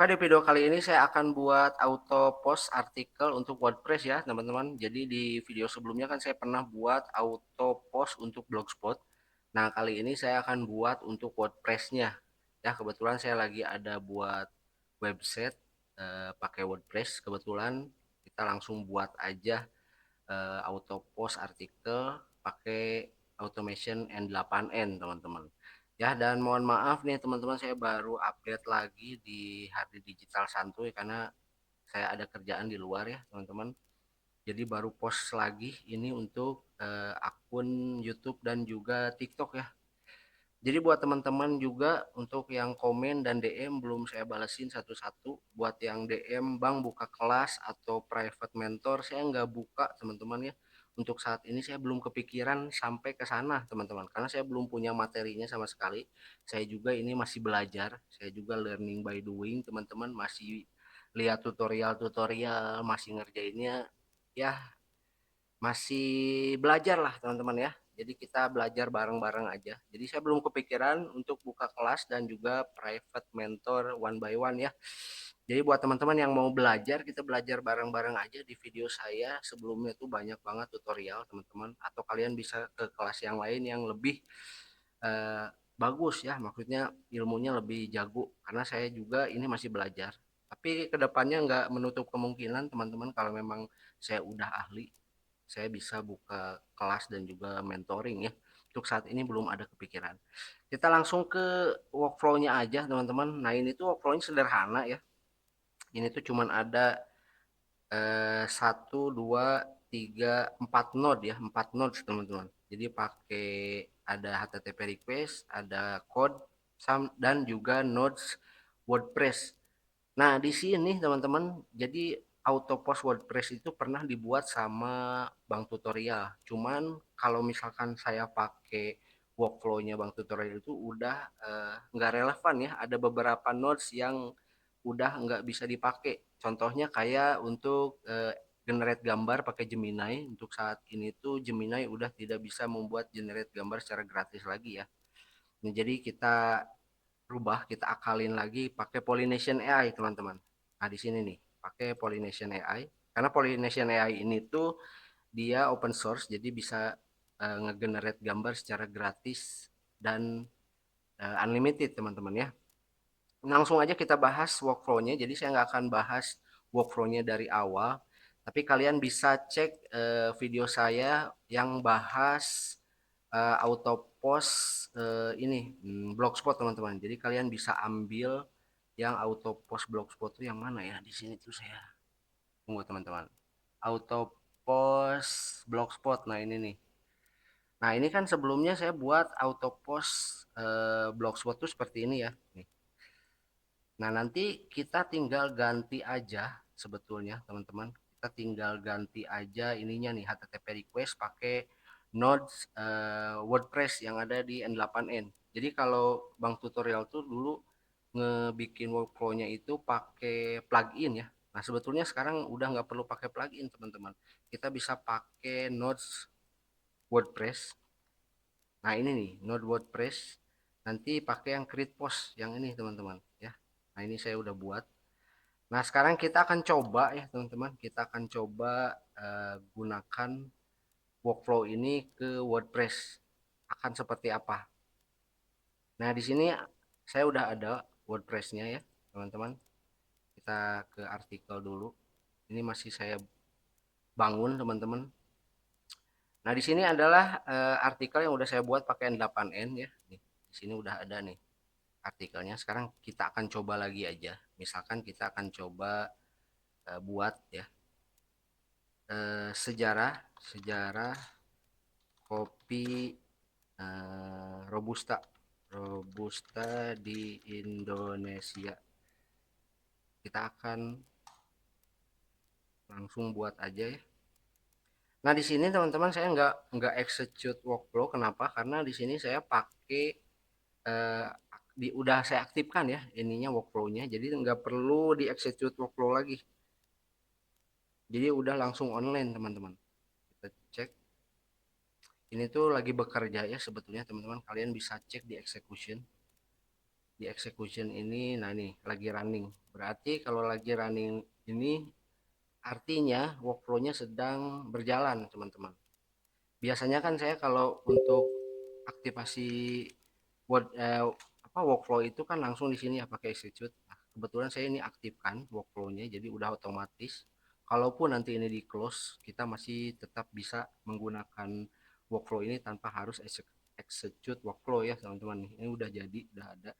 Oke, di video kali ini saya akan buat auto post artikel untuk WordPress ya, teman-teman. Jadi di video sebelumnya kan saya pernah buat auto post untuk Blogspot. Nah, kali ini saya akan buat untuk WordPress-nya. Ya, kebetulan saya lagi ada buat website pakai WordPress. Kebetulan kita langsung buat aja auto post artikel pakai automation N8N, teman-teman. Ya, dan mohon maaf nih teman-teman, saya baru update lagi di Hari Digital Santuy karena saya ada kerjaan di luar ya teman-teman. Jadi baru post lagi ini untuk akun YouTube dan juga TikTok ya. Jadi buat teman-teman juga untuk yang komen dan DM belum saya balesin satu-satu. Buat yang DM Bang buka kelas atau private mentor, saya nggak buka teman-teman ya. Untuk saat ini saya belum kepikiran sampai ke sana teman-teman. Karena saya belum punya materinya sama sekali. Saya juga ini masih belajar. Saya juga learning by doing teman-teman. Masih lihat tutorial-tutorial, masih ngerjainnya ya, masih belajar lah teman-teman ya. Jadi kita belajar bareng-bareng aja. Jadi saya belum kepikiran untuk buka kelas dan juga private mentor one by one ya. Jadi buat teman-teman yang mau belajar, kita belajar bareng-bareng aja. Di video saya sebelumnya tuh banyak banget tutorial teman-teman. Atau kalian bisa ke kelas yang lain yang lebih eh, bagus ya. Maksudnya ilmunya lebih jago. Karena saya juga ini masih belajar. Tapi kedepannya nggak menutup kemungkinan teman-teman kalau memang saya udah ahli, saya bisa buka kelas dan juga mentoring ya. Untuk saat ini belum ada kepikiran. Kita langsung ke workflow-nya aja teman-teman. Nah ini tuh workflow-nya sederhana ya. Ini tuh cuman ada satu, dua, tiga, empat node ya, empat nodes teman-teman. Jadi pakai ada HTTP request, ada code, dan juga nodes WordPress. Nah, di sini teman-teman, jadi auto post WordPress itu pernah dibuat sama Bang Tutorial. Cuman kalau misalkan saya pakai workflow-nya Bang Tutorial itu udah nggak relevan ya. Ada beberapa nodes yang udah nggak bisa dipakai. Contohnya kayak untuk generate gambar pakai Gemini. Untuk saat ini tuh Gemini udah tidak bisa membuat generate gambar secara gratis lagi ya. Nah, jadi kita rubah, kita akalin lagi pakai Polynesian AI teman-teman. Nah di sini nih pakai Polynesian AI, karena Polynesian AI ini tuh dia open source, jadi bisa ngegenerate gambar secara gratis dan unlimited teman-teman ya. Langsung aja kita bahas workflow-nya. Jadi saya nggak akan bahas workflow-nya dari awal, tapi kalian bisa cek video saya yang bahas auto post ini blogspot teman-teman. Jadi kalian bisa ambil yang auto post blogspot itu yang mana ya? Di sini tuh saya tunggu teman-teman. Auto post blogspot. Nah ini nih. Nah ini kan sebelumnya saya buat auto post blogspot tuh seperti ini ya. Nih. Nah, nanti kita tinggal ganti aja sebetulnya, teman-teman. Kita tinggal ganti aja ininya nih HTTP request pakai nodes WordPress yang ada di N8N. Jadi kalau Bang Tutorial tuh dulu ngebikin workflow-nya itu pakai plugin ya. Nah, sebetulnya sekarang udah nggak perlu pakai plugin, teman-teman. Kita bisa pakai nodes WordPress. Nah, ini nih, node WordPress. Nanti pakai yang create post yang ini, teman-teman, ya. Nah, ini saya udah buat. Nah, sekarang kita akan coba ya, teman-teman. Kita akan coba gunakan workflow ini ke WordPress. Akan seperti apa? Nah, di sini saya udah ada WordPress-nya ya, teman-teman. Kita ke artikel dulu. Ini masih saya bangun, teman-teman. Nah, di sini adalah artikel yang udah saya buat pakai N8N ya. Nih, di sini udah ada nih artikelnya. Sekarang kita akan coba lagi aja. Misalkan kita akan coba buat ya sejarah sejarah kopi robusta robusta di Indonesia. Kita akan langsung buat aja ya. Nah di sini teman-teman saya nggak execute workflow. Kenapa? Karena di sini saya pakai eh, udah saya aktifkan ya ininya workflow-nya. Jadi nggak perlu di execute workflow lagi. Jadi udah langsung online teman-teman. Kita cek. Ini tuh lagi bekerja ya sebetulnya teman-teman. Kalian bisa cek di execution. di execution ini. Nah ini lagi running, berarti kalau lagi running ini artinya workflow-nya sedang berjalan teman-teman. Biasanya kan saya kalau untuk aktivasi word, workflow itu kan langsung di sini ya pakai execute. Nah, kebetulan saya ini aktifkan workflow-nya jadi udah otomatis. Kalaupun nanti ini di close, kita masih tetap bisa menggunakan workflow ini tanpa harus execute workflow ya teman-teman. Ini udah jadi, udah ada.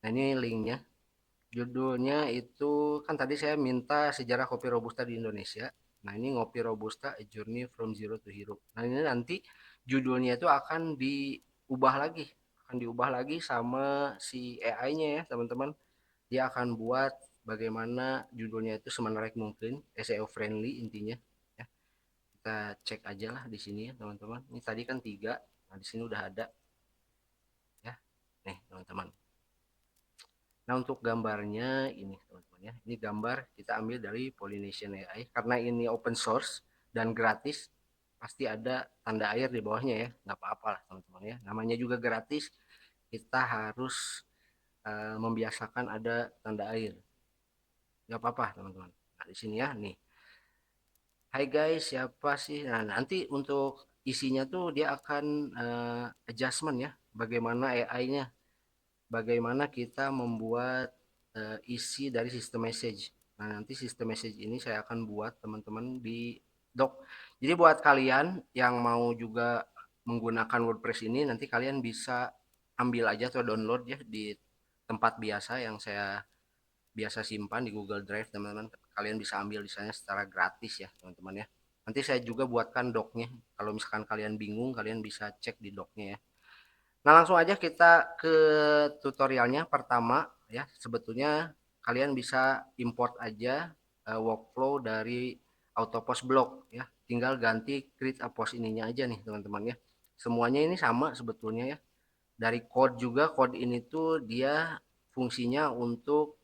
Nah ini linknya. Judulnya itu kan tadi saya minta sejarah kopi robusta di Indonesia. Nah ini ngopi robusta A Journey from Zero to Hero. Nah ini nanti judulnya itu akan diubah lagi sama si AI-nya ya teman-teman. Dia akan buat bagaimana judulnya itu semenarik mungkin, SEO friendly intinya. Ya, kita cek aja lah di sini ya teman-teman. Ini tadi kan 3, nah di sini udah ada ya. Nih teman-teman. Nah, untuk gambarnya ini teman-teman ya. Ini gambar kita ambil dari Pollination AI karena ini open source dan gratis. Pasti ada tanda air di bawahnya ya. Nggak apa-apa lah teman-teman ya. Namanya juga gratis. Kita harus membiasakan ada tanda air. Nggak apa-apa teman-teman. Nah, di sini ya nih. Hai guys, siapa sih? Nah, nanti untuk isinya tuh dia akan adjustment ya. Bagaimana AI-nya, bagaimana kita membuat isi dari sistem message. Nah, nanti sistem message ini saya akan buat teman-teman di doc. Jadi buat kalian yang mau juga menggunakan WordPress ini, nanti kalian bisa ambil aja atau download ya di tempat biasa yang saya biasa simpan di Google Drive, teman-teman. Kalian bisa ambil di sana secara gratis ya, teman-teman ya. Nanti saya juga buatkan docnya. Kalau misalkan kalian bingung, kalian bisa cek di docnya ya. Nah, langsung aja kita ke tutorialnya. Pertama ya, sebetulnya kalian bisa import aja workflow dari Autopost Blog ya. Tinggal ganti create a post ininya aja nih, teman-teman ya. Semuanya ini sama sebetulnya ya. Dari code juga, code ini tuh dia fungsinya untuk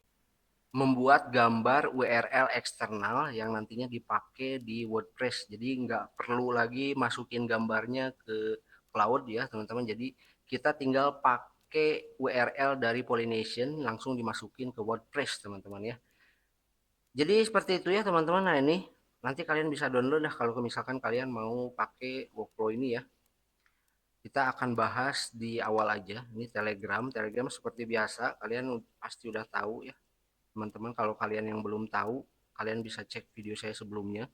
membuat gambar URL eksternal yang nantinya dipakai di WordPress. Jadi nggak perlu lagi masukin gambarnya ke cloud ya teman-teman. Jadi kita tinggal pakai URL dari Pollination langsung dimasukin ke WordPress teman-teman ya. Jadi seperti itu ya teman-teman. Nah ini nanti kalian bisa download lah kalau misalkan kalian mau pakai workflow ini ya. Kita akan bahas di awal aja. Ini Telegram. Telegram seperti biasa kalian pasti udah tahu ya teman-teman. Kalau kalian yang belum tahu, kalian bisa cek video saya sebelumnya.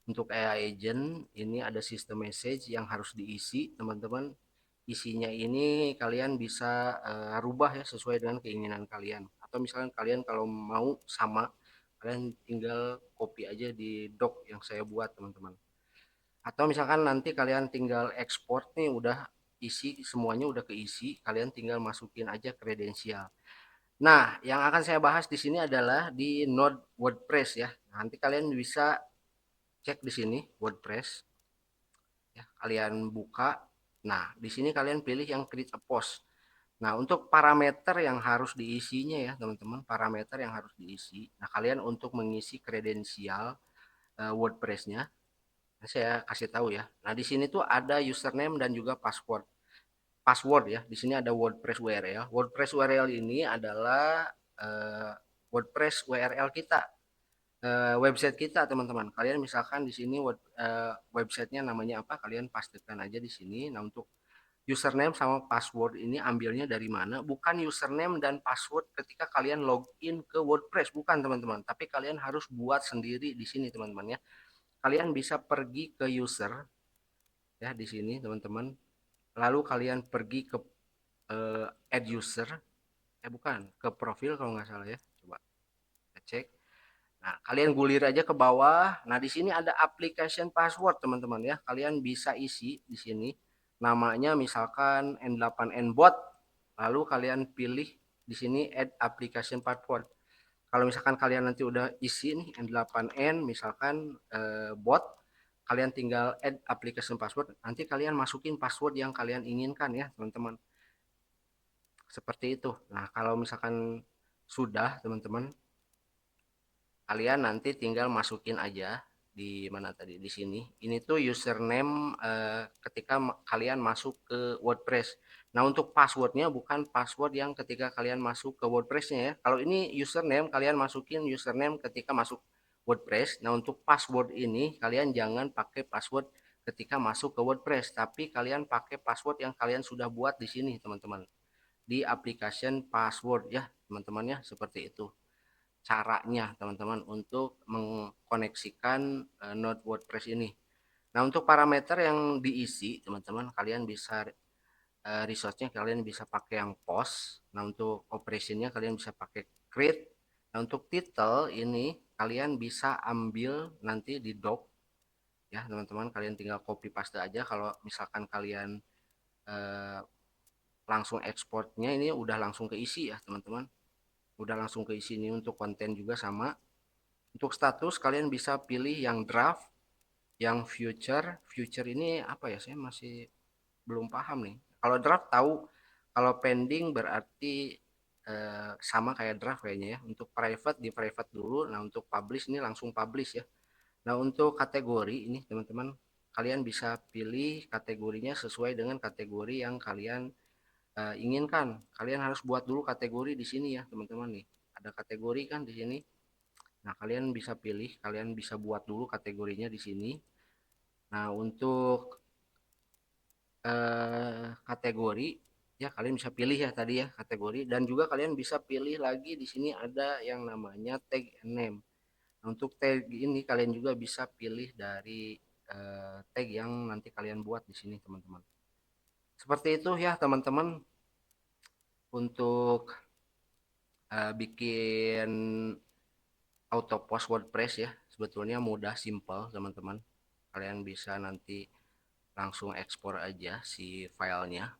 Untuk AI agent ini ada sistem message yang harus diisi teman-teman. Isinya ini kalian bisa rubah ya sesuai dengan keinginan kalian, atau misalkan kalian kalau mau sama, kalian tinggal copy aja di doc yang saya buat teman-teman. Atau misalkan nanti kalian tinggal export nih, udah isi semuanya, udah keisi, kalian tinggal masukin aja kredensial. Nah, yang akan saya bahas di sini adalah di Node WordPress ya. Nanti kalian bisa cek di sini WordPress ya. Kalian buka. Nah, di sini kalian pilih yang create a post. Nah, untuk parameter yang harus diisinya ya, teman-teman, parameter yang harus diisi. Nah, kalian untuk mengisi kredensial WordPress-nya, saya kasih tahu ya. Nah, di sini tuh ada username dan juga password. Password ya. Di sini ada WordPress URL. WordPress URL ini adalah WordPress URL kita, website kita teman-teman. Kalian misalkan di sini websitenya namanya apa, kalian pastikan aja di sini. Nah, untuk username sama password ini ambilnya dari mana? Bukan username dan password ketika kalian login ke WordPress, bukan teman-teman. Tapi kalian harus buat sendiri di sini teman-teman ya. Kalian bisa pergi ke user ya di sini teman-teman. Lalu kalian pergi ke add user, bukan, ke profil kalau nggak salah ya. Coba kita cek. Nah, kalian gulir aja ke bawah. Nah, di sini ada application password, teman-teman ya. Kalian bisa isi di sini. Namanya misalkan N8N bot. Lalu kalian pilih di sini add application password. Kalau misalkan kalian nanti udah isi nih N8N misalkan bot, kalian tinggal add application password. Nanti kalian masukin password yang kalian inginkan ya, teman-teman. Seperti itu. Nah, kalau misalkan sudah, teman-teman, kalian nanti tinggal masukin aja di mana tadi di sini. Ini tuh username ketika kalian masuk ke WordPress. Nah, untuk passwordnya bukan password yang ketika kalian masuk ke WordPress-nya ya. Kalau ini username, kalian masukin username ketika masuk WordPress. Nah, untuk password ini kalian jangan pakai password ketika masuk ke WordPress, tapi kalian pakai password yang kalian sudah buat di sini, teman-teman. Di application password ya, teman-teman ya, seperti itu caranya teman-teman untuk mengkoneksikan node WordPress ini. Nah, untuk parameter yang diisi teman-teman, kalian bisa resource-nya kalian bisa pakai yang post. Nah, untuk operation-nya kalian bisa pakai create. Nah, untuk title ini kalian bisa ambil nanti di doc ya teman-teman, kalian tinggal copy paste aja. Kalau misalkan kalian eh, langsung ekspornya ini udah langsung keisi ya teman-teman, udah langsung keisi. Ini untuk konten juga sama. Untuk status kalian bisa pilih yang draft, yang future. Future ini apa ya? Saya masih belum paham nih. Kalau draft tahu, kalau pending berarti sama kayak draft kayaknya ya. Untuk private di private dulu. Nah, untuk publish ini langsung publish ya. Nah, untuk kategori ini teman-teman, kalian bisa pilih kategorinya sesuai dengan kategori yang kalian inginkan. Kalian harus buat dulu kategori di sini ya teman-teman nih. Ada kategori kan di sini. Nah, kalian bisa pilih, kalian bisa buat dulu kategorinya di sini. Nah, untuk kategori ya kalian bisa pilih ya tadi ya kategori, dan juga kalian bisa pilih lagi di sini ada yang namanya tag and name. Nah, untuk tag ini kalian juga bisa pilih dari tag yang nanti kalian buat di sini, teman-teman. Seperti itu ya, teman-teman, untuk bikin auto post WordPress ya. Sebetulnya mudah, simple, teman-teman. Kalian bisa nanti langsung ekspor aja si filenya.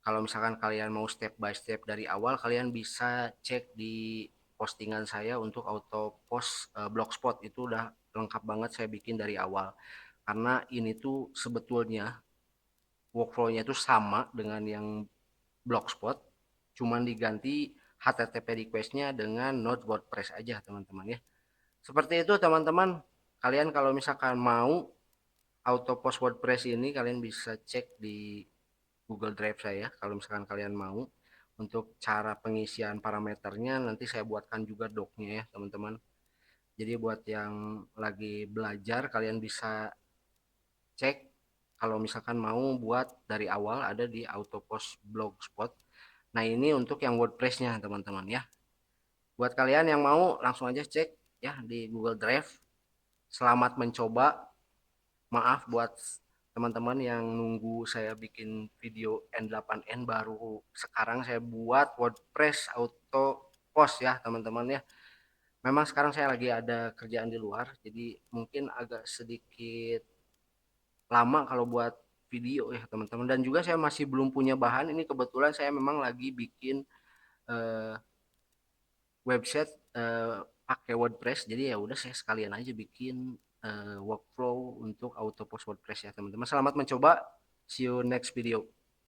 Kalau misalkan kalian mau step by step dari awal, kalian bisa cek di postingan saya untuk auto post blogspot. Itu udah lengkap banget saya bikin dari awal. Karena ini tuh sebetulnya workflow-nya itu sama dengan yang blogspot, cuman diganti HTTP request-nya dengan Node WordPress aja, teman-teman ya. Seperti itu, teman-teman. Kalian kalau misalkan mau auto post WordPress ini, kalian bisa cek di Google Drive saya kalau misalkan kalian mau. Untuk cara pengisian parameternya nanti saya buatkan juga doc-nya ya teman-teman. Jadi buat yang lagi belajar kalian bisa cek kalau misalkan mau buat dari awal, ada di Autopost Blogspot. Nah, ini untuk yang WordPress-nya teman-teman ya. Buat kalian yang mau langsung aja cek ya di Google Drive. Selamat mencoba. Maaf buat teman-teman yang nunggu saya bikin video N8N, baru sekarang saya buat WordPress auto post ya teman-teman ya. Memang sekarang saya lagi ada kerjaan di luar, jadi mungkin agak sedikit lama kalau buat video ya teman-teman. Dan juga saya masih belum punya bahan. Ini kebetulan saya memang lagi bikin eh, website pakai WordPress. Jadi ya udah saya sekalian aja bikin workflow untuk auto post WordPress ya teman-teman. Selamat mencoba. See you next video.